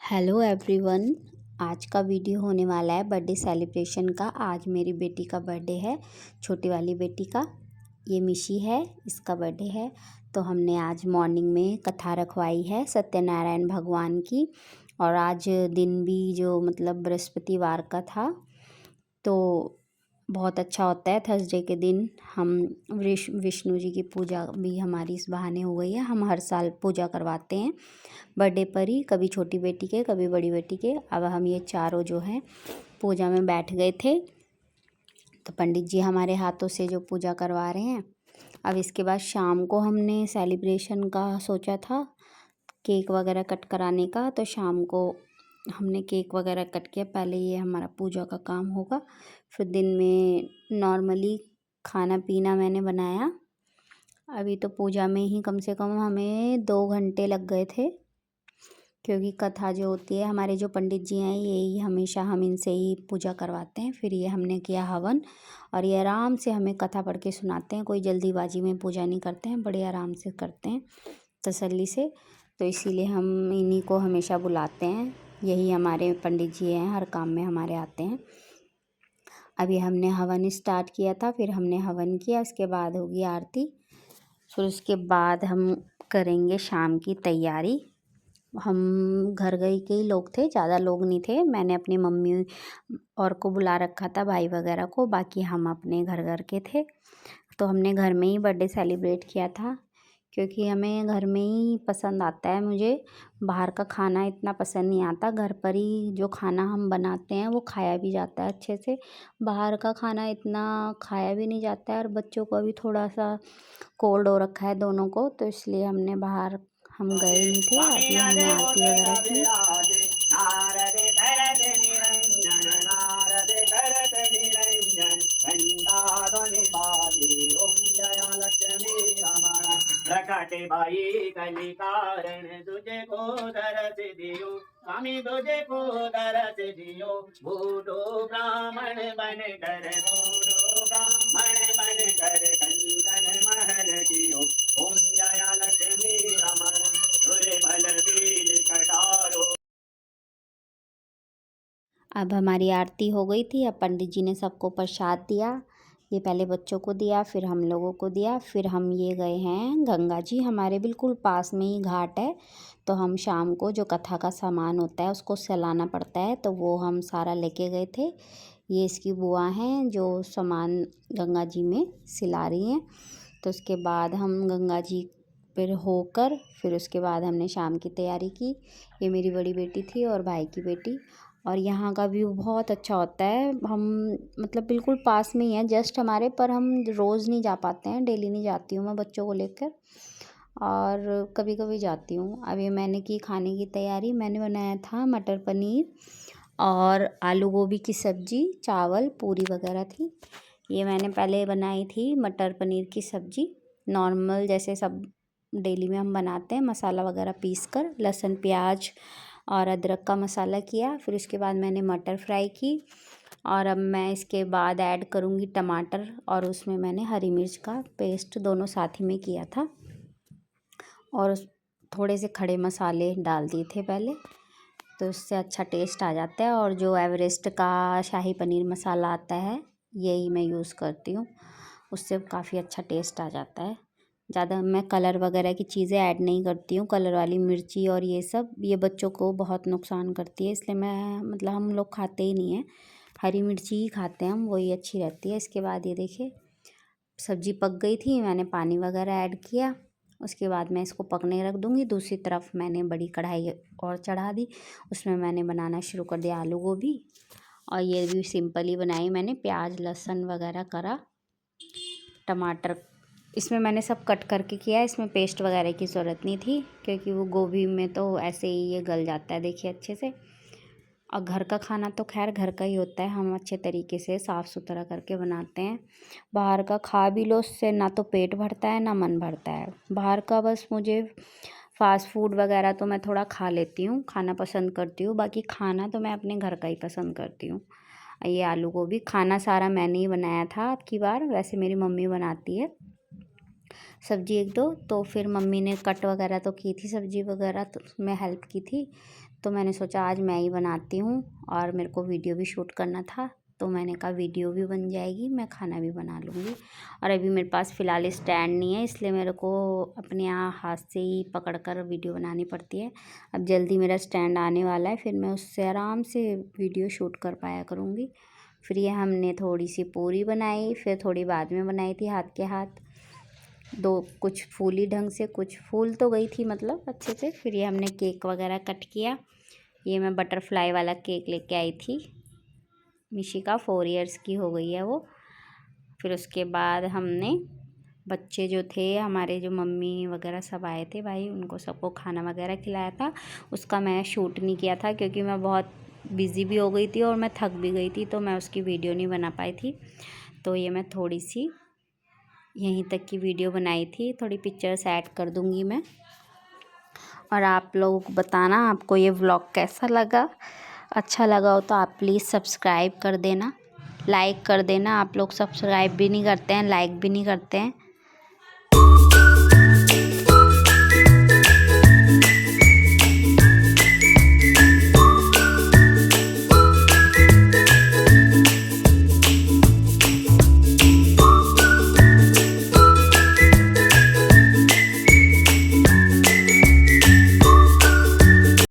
Hello everyone. आज का video होने वाला है बर्थडे सेलिब्रेशन का। आज मेरी बेटी का बर्थडे है, छोटी वाली बेटी का। ये मिशी है, इसका बर्थडे है। तो हमने आज मॉर्निंग में कथा रखवाई है सत्यनारायण भगवान की। और आज दिन भी जो मतलब बृहस्पतिवार का था, तो बहुत अच्छा होता है। थर्सडे के दिन हम विष्णु जी की पूजा भी हमारी इस बहाने हो गई है। हम हर साल पूजा करवाते हैं बर्थडे पर ही, कभी छोटी बेटी के कभी बड़ी बेटी के। अब हम ये चारों जो हैं पूजा में बैठ गए थे, तो पंडित जी हमारे हाथों से जो पूजा करवा रहे हैं। अब इसके बाद शाम को हमने सेलिब्रेशन का सोचा था, केक वगैरह कट कराने का। तो शाम को हमने केक वगैरह कट किया। पहले ये हमारा पूजा का काम होगा, फिर दिन में नॉर्मली खाना पीना मैंने बनाया। अभी तो पूजा में ही कम से कम हमें 2 घंटे लग गए थे, क्योंकि कथा जो होती है, हमारे जो पंडित जी हैं यही हमेशा हम इनसे ही पूजा करवाते हैं। फिर ये हमने किया हवन, और ये आराम से हमें कथा पढ़ के सुनाते हैं। कोई जल्दीबाजी में पूजा नहीं करते हैं, बड़े आराम से करते हैं, तसल्ली से। तो इसीलिए हम इन्हीं को हमेशा बुलाते हैं। यही हमारे पंडित जी हैं, हर काम में हमारे आते हैं। अभी हमने हवन स्टार्ट किया था, फिर हमने हवन किया, उसके बाद होगी आरती। फिर उसके बाद हम करेंगे शाम की तैयारी। हम घर गई के ही लोग थे, ज़्यादा लोग नहीं थे। मैंने अपनी मम्मी और को बुला रखा था, भाई वगैरह को। बाकी हम अपने घर घर के थे। तो हमने घर में ही बर्थडे सेलिब्रेट किया था, क्योंकि हमें घर में ही पसंद आता है। मुझे बाहर का खाना इतना पसंद नहीं आता। घर पर ही जो खाना हम बनाते हैं वो खाया भी जाता है अच्छे से। बाहर का खाना इतना खाया भी नहीं जाता है, और बच्चों को भी थोड़ा सा कोल्ड हो रखा है दोनों को, तो इसलिए हमने बाहर हम गए नहीं थे। अभी हमने आरती वगैरह की। प्रकाटे बाई कली कारण तुझे को दरस दियो, स्वामी तुझे को दरस दियो। बूढ़ो ब्राह्मण बन कर, बूढ़ो ब्राह्मण बन कर कंचन महल दियो। ओम जया लक्ष्मी रमण तुझे बलबीर कटारो। अब हमारी आरती हो गई थी। अब पंडित जी ने सबको प्रसाद दिया। ये पहले बच्चों को दिया, फिर हम लोगों को दिया। फिर हम ये गए हैं गंगा जी, हमारे बिल्कुल पास में ही घाट है। तो हम शाम को जो कथा का सामान होता है उसको सलाना पड़ता है, तो वो हम सारा लेके गए थे। ये इसकी बुआ हैं जो सामान गंगा जी में सिला रही हैं। तो उसके बाद हम गंगा जी पर होकर, फिर उसके बाद हमने शाम की तैयारी की। ये मेरी बड़ी बेटी थी और भाई की बेटी। और यहाँ का व्यू बहुत अच्छा होता है। हम मतलब बिल्कुल पास में ही है जस्ट हमारे, पर हम रोज़ नहीं जा पाते हैं, डेली नहीं जाती हूँ मैं बच्चों को लेकर, और कभी कभी जाती हूँ। अभी मैंने की खाने की तैयारी। मैंने बनाया था मटर पनीर और आलू गोभी की सब्ज़ी, चावल, पूरी वगैरह थी। ये मैंने पहले बनाई थी मटर पनीर की सब्ज़ी, नॉर्मल जैसे सब डेली में हम बनाते हैं, मसाला वगैरह पीस कर, लहसुन प्याज और अदरक का मसाला किया। फिर उसके बाद मैंने मटर फ्राई की, और अब मैं इसके बाद ऐड करूँगी टमाटर, और उसमें मैंने हरी मिर्च का पेस्ट दोनों साथ ही में किया था, और थोड़े से खड़े मसाले डाल दिए थे पहले, तो उससे अच्छा टेस्ट आ जाता है। और जो एवरेस्ट का शाही पनीर मसाला आता है, यही मैं यूज़ करती हूँ, उससे काफ़ी अच्छा टेस्ट आ जाता है। ज़्यादा मैं कलर वगैरह की चीज़ें ऐड नहीं करती हूँ। कलर वाली मिर्ची और ये सब, ये बच्चों को बहुत नुकसान करती है, इसलिए मैं मतलब हम लोग खाते ही नहीं हैं। हरी मिर्ची ही खाते हैं हम, वही अच्छी रहती है। इसके बाद ये देखिए सब्ज़ी पक गई थी, मैंने पानी वगैरह ऐड किया। उसके बाद मैं इसको पकने रख दूँगी। दूसरी तरफ मैंने बड़ी कढ़ाई और चढ़ा दी, उसमें मैंने बनाना शुरू कर दिया आलू गोभी। और ये भी सिंपल ही बनाई मैंने, प्याज लहसुन वगैरह करा, टमाटर इसमें मैंने सब कट करके किया है। इसमें पेस्ट वगैरह की ज़रूरत नहीं थी, क्योंकि वो गोभी में तो ऐसे ही ये गल जाता है, देखिए अच्छे से। और घर का खाना तो खैर घर का ही होता है, हम अच्छे तरीके से साफ़ सुथरा करके बनाते हैं। बाहर का खा भी लो, उससे ना तो पेट भरता है ना मन भरता है। बाहर का बस मुझे फ़ास्ट फूड वगैरह तो मैं थोड़ा खा लेती हूँ, खाना पसंद करती हूँ, बाकी खाना तो मैं अपने घर का ही पसंद करती हूँ। ये आलू गोभी खाना सारा मैंने ही बनाया था अब की बार, वैसे मेरी मम्मी बनाती है सब्ज़ी एक दो, तो फिर मम्मी ने कट वगैरह तो की थी सब्ज़ी वगैरह, तो उसमें हेल्प की थी। तो मैंने सोचा आज मैं ही बनाती हूँ, और मेरे को वीडियो भी शूट करना था, तो मैंने कहा वीडियो भी बन जाएगी, मैं खाना भी बना लूँगी। और अभी मेरे पास फ़िलहाल स्टैंड नहीं है, इसलिए मेरे को अपने यहाँ हाथ से ही पकड़ कर वीडियो बनानी पड़ती है। अब जल्दी मेरा स्टैंड आने वाला है, फिर मैं उससे आराम से वीडियो शूट कर पाया करूँगी। फिर ये हमने थोड़ी सी पूरी बनाई, फिर थोड़ी बाद में बनाई थी हाथ के हाथ। दो कुछ फूली ढंग से, कुछ फूल तो गई थी मतलब अच्छे से। फिर ये हमने केक वगैरह कट किया। ये मैं बटरफ्लाई वाला केक लेके आई थी, मिशी का 4 इयर्स की हो गई है वो। फिर उसके बाद हमने बच्चे जो थे हमारे, जो मम्मी वगैरह सब आए थे भाई, उनको सबको खाना वगैरह खिलाया था। उसका मैं शूट नहीं किया था क्योंकि मैं बहुत बिज़ी भी हो गई थी और मैं थक भी गई थी, तो मैं उसकी वीडियो नहीं बना पाई थी। तो ये मैं थोड़ी सी यहीं तक की वीडियो बनाई थी, थोड़ी पिक्चर्स ऐड कर दूँगी मैं। और आप लोग बताना आपको ये व्लॉग कैसा लगा। अच्छा लगा हो तो आप प्लीज़ सब्सक्राइब कर देना, लाइक कर देना। आप लोग सब्सक्राइब भी नहीं करते हैं, लाइक भी नहीं करते हैं।